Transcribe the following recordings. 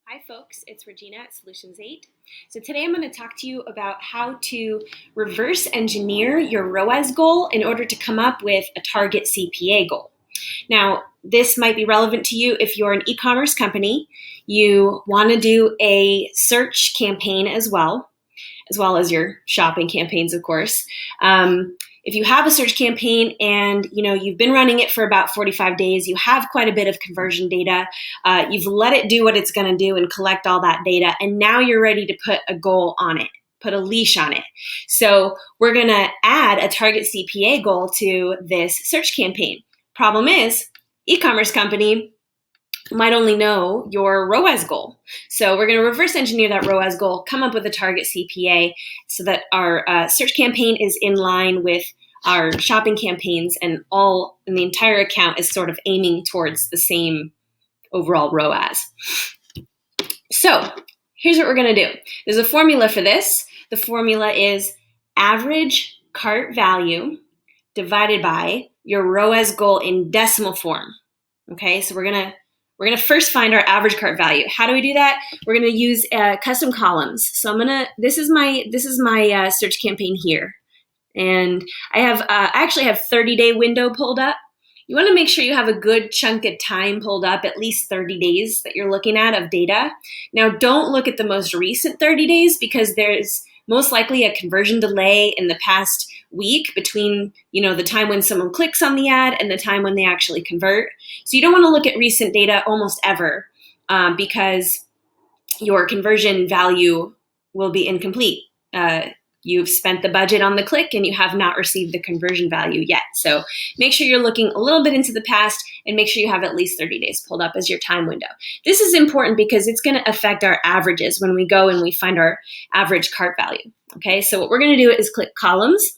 Hi folks, it's Regina at Solutions 8. So today I'm going to talk to you about how to reverse engineer your ROAS goal in order to come up with a Target CPA goal. Now, this might be relevant to you if you're an e-commerce company, you want to do a search campaign as well as your shopping campaigns, of course. If you have a search campaign and you've been running it for about 45 days, you have quite a bit of conversion data, you've let it do what it's going to do and collect all that data, and now you're ready to put a goal on it, put a leash on it. So we're going to add a Target CPA goal to this search campaign. Problem is, e-commerce company might only know your ROAS goal. So we're going to reverse engineer that ROAS goal, come up with a Target CPA so that our search campaign is in line with our shopping campaigns, and the entire account is sort of aiming towards the same overall ROAS. So here's what we're going to do. There's a formula for this. The formula is average cart value divided by your ROAS goal in decimal form. Okay, so we're gonna first find our average cart value. How do we do that? We're gonna use custom columns. So this is my search campaign here, and I actually have 30-day window pulled up. You want to make sure you have a good chunk of time pulled up, at least 30 days that you're looking at of data. Now, don't look at the most recent 30 days because there's most likely a conversion delay in the past week between the time when someone clicks on the ad and the time when they actually convert. So you don't want to look at recent data almost ever because your conversion value will be incomplete. You've spent the budget on the click and you have not received the conversion value yet. So make sure you're looking a little bit into the past and make sure you have at least 30 days pulled up as your time window. This is important because it's going to affect our averages when we go and we find our average cart value. Okay, so what we're going to do is click columns,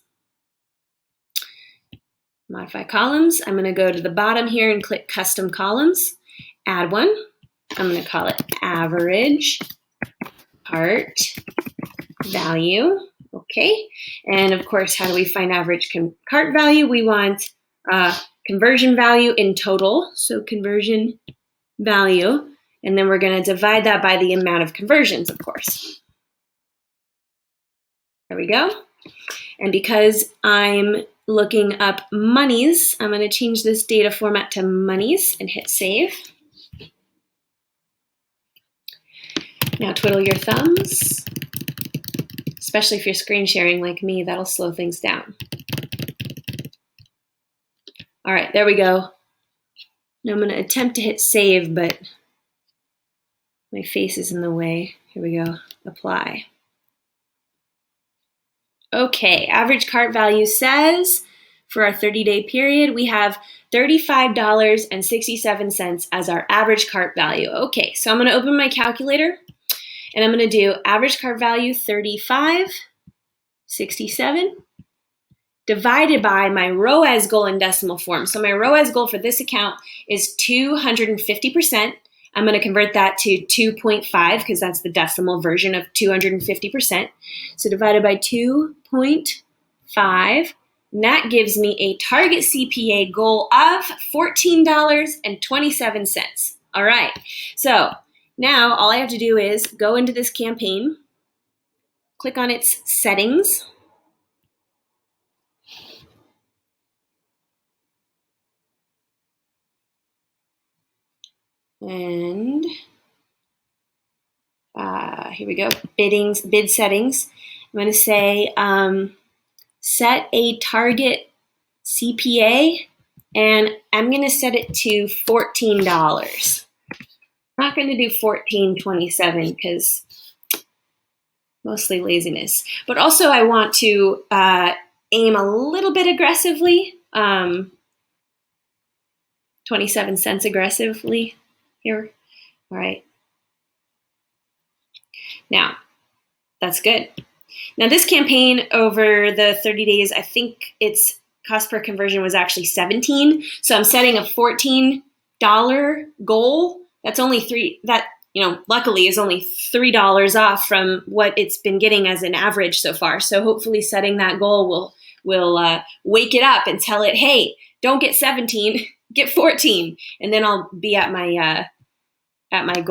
modify columns. I'm going to go to the bottom here and click custom columns, add one. I'm going to call it average cart value. Okay, and of course, how do we find average cart value? We want conversion value in total, so conversion value, and then we're going to divide that by the amount of conversions, of course. There we go. And because I'm looking up monies, I'm going to change this data format to monies and hit save. Now twiddle your thumbs. Especially if you're screen sharing like me, that'll slow things down. All right, there we go. Now I'm going to attempt to hit save, but my face is in the way. Here we go, apply. Okay, average cart value says for our 30-day period, we have $35.67 as our average cart value. Okay, so I'm going to open my calculator. And I'm going to do average cart value $35.67 divided by my ROAS goal in decimal form. So my ROAS goal for this account is 250%. I'm going to convert that to 2.5 because that's the decimal version of 250%. So divided by 2.5, and that gives me a Target CPA goal of $14.27. All right, so now all I have to do is go into this campaign, click on its settings, and here we go, bid settings. I'm going to say set a Target CPA, and I'm going to set it to $14. I'm not going to do $14.27 because mostly laziness. But also I want to aim a little bit aggressively, 27 cents aggressively here. All right. Now, that's good. Now this campaign over the 30 days, I think its cost per conversion was actually 17. So I'm setting a $14 goal. That's only luckily is only $3 off from what it's been getting as an average so far. So hopefully setting that goal will wake it up and tell it, hey, don't get 17, get 14. And then I'll be at my goal.